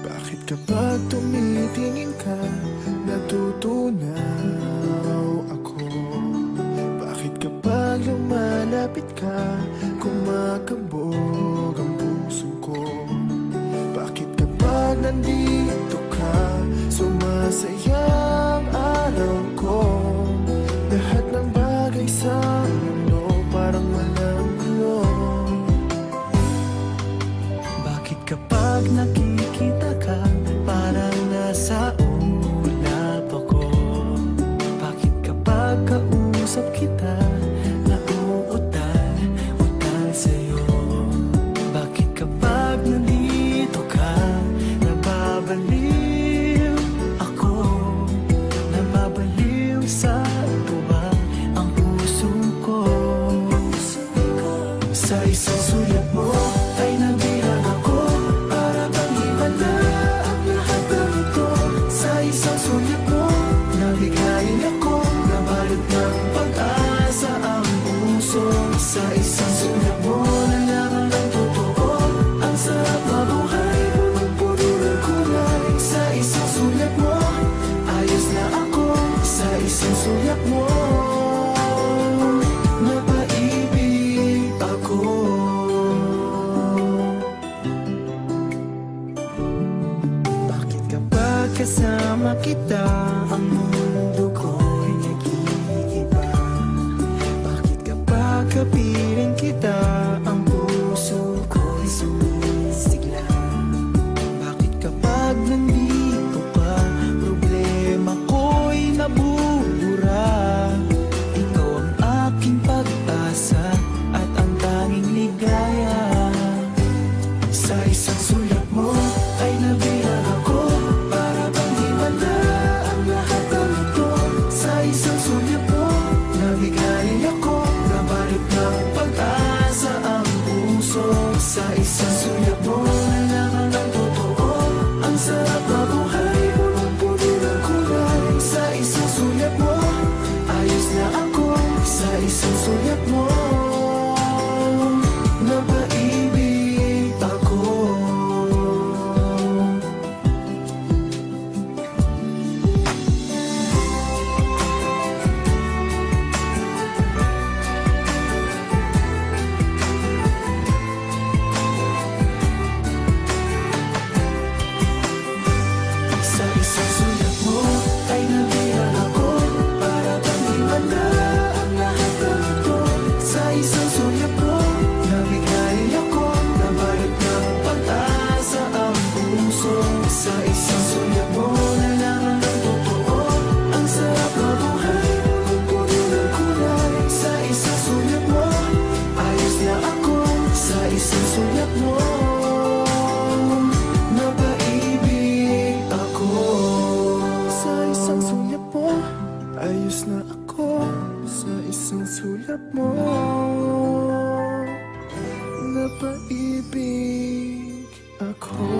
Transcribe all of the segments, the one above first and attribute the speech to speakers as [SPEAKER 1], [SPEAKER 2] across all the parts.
[SPEAKER 1] Bakit kapag tumitingin ka, natutunaw ako? Bakit kapag lumalapit ka, kumakabog ang puso ko? Bakit kapag nandito ka, sumasaya ang araw ko? Lahat ng bagay sa mundo parang walang gulo. Bakit kapag nakikita ka, parang nasa ulap ako? Bakit kapag kausap kita, nauutal sa'yo? Bakit kapag nandito ka, nababaliw ako? Nababaliw sa tuwa ang puso ko. Sa isang sulat mo ay nabilang ako, para bang himala ang lahat ng ito. Sa isang sulat mo, nabigayin ako, nabalot ng pag-asa ang puso. Sa isang sulat mo, nalaman ng totoo, ang sarap mabuhay, punong-puno ng kulay. Sa isang sulat mo, ayos na ako. Sa isang sulat mo, napaibig ako. Bakit kapag kasama kita, ang mundo ko'y nag-iiba? Bakit kapag kapiling kita, ang puso ko'y sumisigla? Bakit kapag nandito ka, problema ko'y nabubura? Ikaw ang aking pag-asa at ang tanging ligaya. Sa isang sulat mo ay nabilang ako, para bang himala ang lahat ng ito. Sa isang sulat mo, nabigayin ako, nabalot ng pag-asa ang puso. Sa isang sulat mo, nalaman ng totoo, ang sarap mabuhay, punong-puno ng kulay. Sa isang sulat mo, ayos na ako. Sa isang sulat mo, napaibig ako. Sa isang sulat mo ay nabilang ako, para bang himala ang lahat ng ito. Sa isang sulat mo, nabigayin ako, nabalot ng pag-asa ang puso. Sa isang sulat mo, nalaman ng totoo, ang sarap mabuhay, punong-puno ng kulay. Sa isang sulat mo, ayos na ako. Sa isang sulat mo, napaibig ako. Sa isang sulat mo, ayos na ako. Sa isang sulat mo, napaibig ako.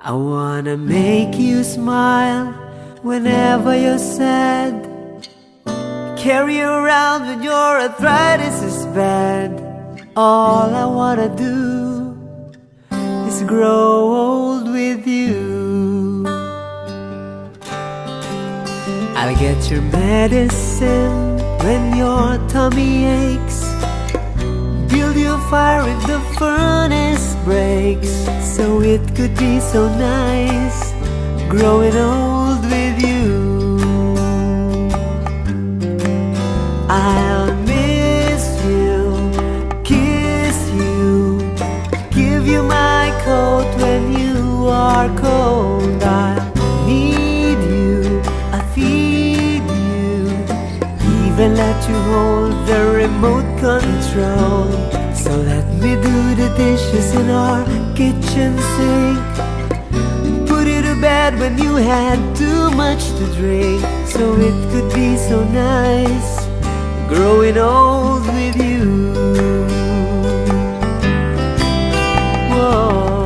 [SPEAKER 2] I wanna make you smile whenever you're sad. Carry you around when your arthritis is bad. All I wanna do is grow old with you. I'll get your medicine when your tummy aches. Build you a fire if the furnace breaks. So it could be so nice growing old with you. I'll miss you, kiss you, give you my coat when you are cold. I'll need you, I feed you, even let you hold the remote control. So let me do the dishes in our kitchen sink, put you to bed when you had too much to drink. So it could be so nice growing old with you. Whoa.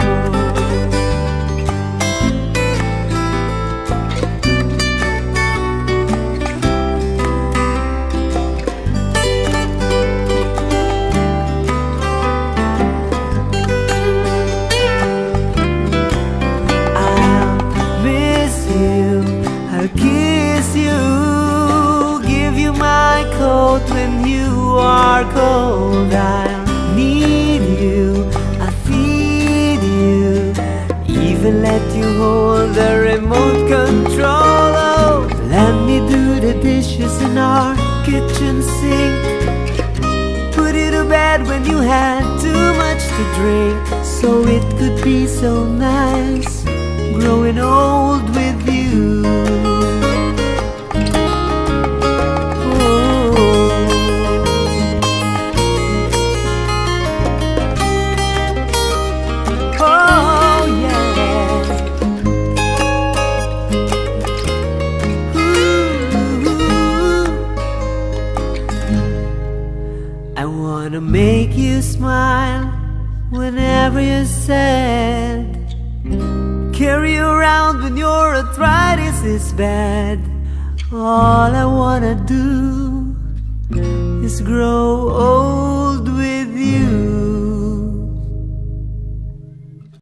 [SPEAKER 2] I'll miss you, I'll kiss you, give you my coat when you are cold. I'll need you, I feed you, even let you hold the remote control. Oh, let me do the dishes in our kitchen sink, put you to bed when you had too much to drink. So it could be so nice growing old with you. I wanna make you smile whenever you're sad. Carry you around when your arthritis is bad. All I wanna do is grow old with you.